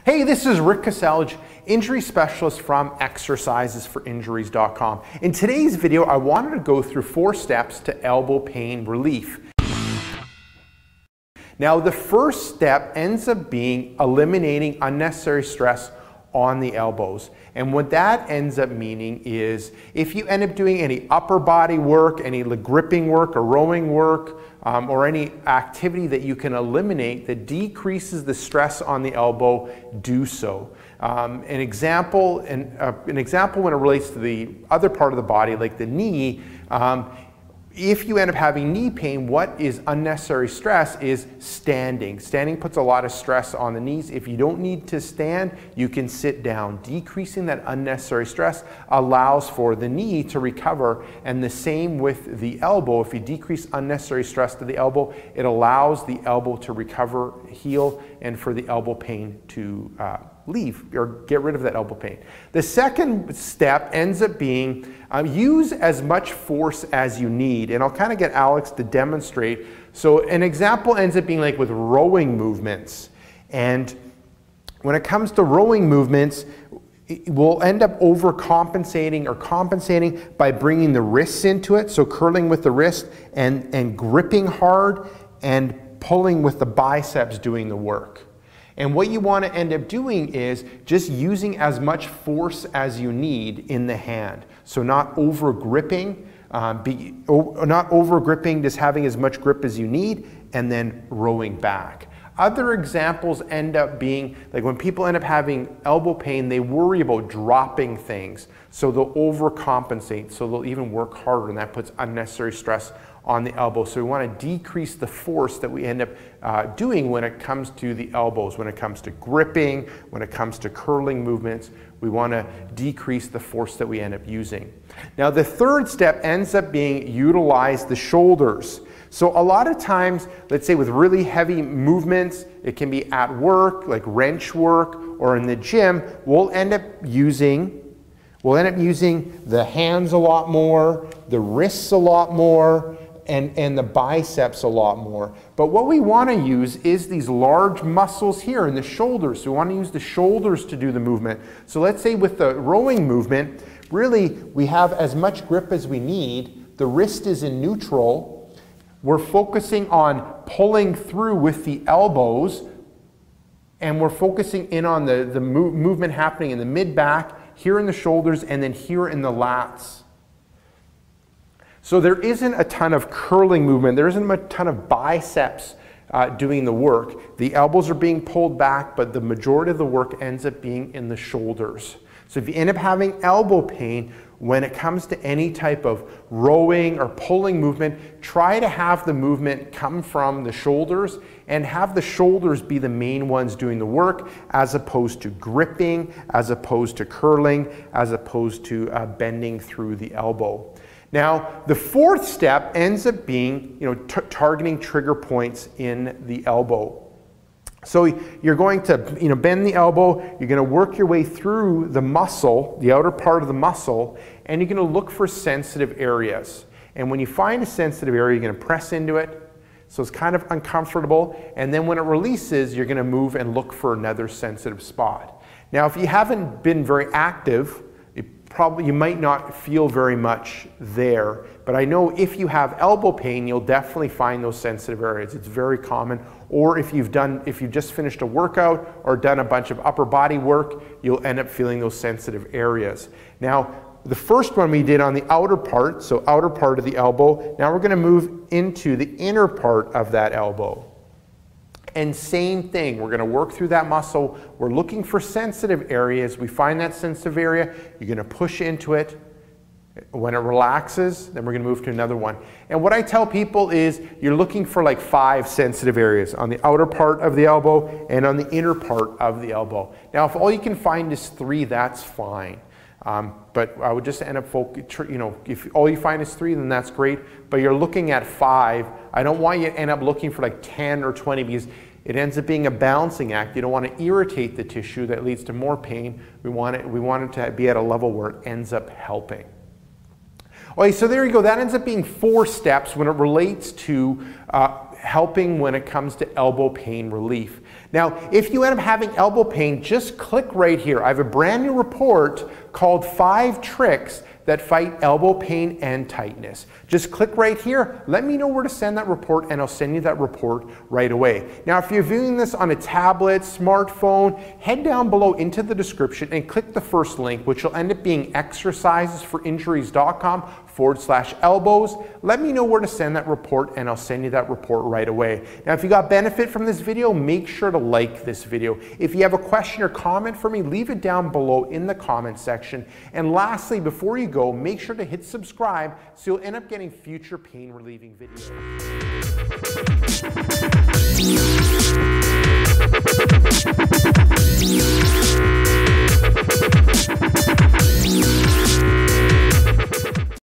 Hey, this is Rick Kasalj, injury specialist from exercisesforinjuries.com. In today's video, I wanted to go through 4 steps to elbow pain relief. Now, the first step ends up being eliminating unnecessary stress on the elbows. And what that ends up meaning is if you end up doing any upper body work, any gripping work or rowing work, or any activity that you can eliminate that decreases the stress on the elbow, do so. An example when it relates to the other part of the body, like the knee, if you end up having knee pain, what is unnecessary stress is standing. Standing puts a lot of stress on the knees. If you don't need to stand, you can sit down. Decreasing that unnecessary stress allows for the knee to recover, and the same with the elbow. If you decrease unnecessary stress to the elbow, it allows the elbow to recover, heal, and for the elbow pain to leave or get rid of that elbow pain. The second step ends up being use as much force as you need, and I'll kind of get Alex to demonstrate. So an example ends up being like with rowing movements, and when it comes to rowing movements, we'll end up overcompensating or compensating by bringing the wrists into it, so curling with the wrist and gripping hard and pulling with the biceps doing the work. And what you want to end up doing is just using as much force as you need in the hand. So not over gripping, just having as much grip as you need, and then rowing back. Other examples end up being, like when people end up having elbow pain, they worry about dropping things. So they'll overcompensate, so they'll even work harder, and that puts unnecessary stress on the elbow. So we want to decrease the force that we end up doing when it comes to the elbows, when it comes to gripping, when it comes to curling movements. We want to decrease the force that we end up using. Now, the third step ends up being utilize the shoulders. So a lot of times, let's say with really heavy movements, it can be at work, like wrench work, or in the gym, we'll end up using the hands a lot more, the wrists a lot more, and the biceps a lot more. But what we want to use is these large muscles here in the shoulders. So we want to use the shoulders to do the movement. So let's say with the rowing movement, really we have as much grip as we need. The wrist is in neutral. We're focusing on pulling through with the elbows, and we're focusing in on the movement happening in the mid-back, here in the shoulders, and then here in the lats. So there isn't a ton of curling movement, there isn't a ton of biceps doing the work. The elbows are being pulled back, but the majority of the work ends up being in the shoulders. So if you end up having elbow pain, when it comes to any type of rowing or pulling movement, try to have the movement come from the shoulders and have the shoulders be the main ones doing the work, as opposed to gripping, as opposed to curling, as opposed to bending through the elbow. Now, the fourth step ends up being, targeting trigger points in the elbow. So you're going to, bend the elbow, you're going to work your way through the muscle, the outer part of the muscle, and you're going to look for sensitive areas. And when you find a sensitive area, you're going to press into it, so it's kind of uncomfortable, and then when it releases, you're going to move and look for another sensitive spot. Now, if you haven't been very active, you might not feel very much there, but I know if you have elbow pain, you'll definitely find those sensitive areas. It's very common. Or if you've just finished a workout or done a bunch of upper body work, you'll end up feeling those sensitive areas. Now, the first one we did on the outer part, so outer part of the elbow. Now we're going to move into the inner part of that elbow. And same thing, we're going to work through that muscle. We're looking for sensitive areas. We find that sensitive area, you're going to push into it. When it relaxes, then we're going to move to another one. And what I tell people is you're looking for like 5 sensitive areas on the outer part of the elbow and on the inner part of the elbow. Now, if all you can find is 3, that's fine. But I would just end up if all you find is 3, then that's great. But you're looking at 5. I don't want you to end up looking for like 10 or 20 because it ends up being a balancing act. You don't want to irritate the tissue that leads to more pain. We want it to be at a level where it ends up helping. Okay, so there you go. That ends up being 4 steps when it relates to helping when it comes to elbow pain relief. Now, if you end up having elbow pain, just click right here. I have a brand new report called 5 Tricks that Fight Elbow Pain and Tightness. Just click right here, let me know where to send that report, and I'll send you that report right away. Now, if you're viewing this on a tablet, smartphone, head down below into the description and click the first link, which will end up being exercisesforinjuries.com/elbows. Let me know where to send that report, and I'll send you that report right away. Now, if you got benefit from this video, make sure to like this video. If you have a question or comment for me, leave it down below in the comment section. And lastly, before you go, make sure to hit subscribe so you'll end up getting future pain relieving videos.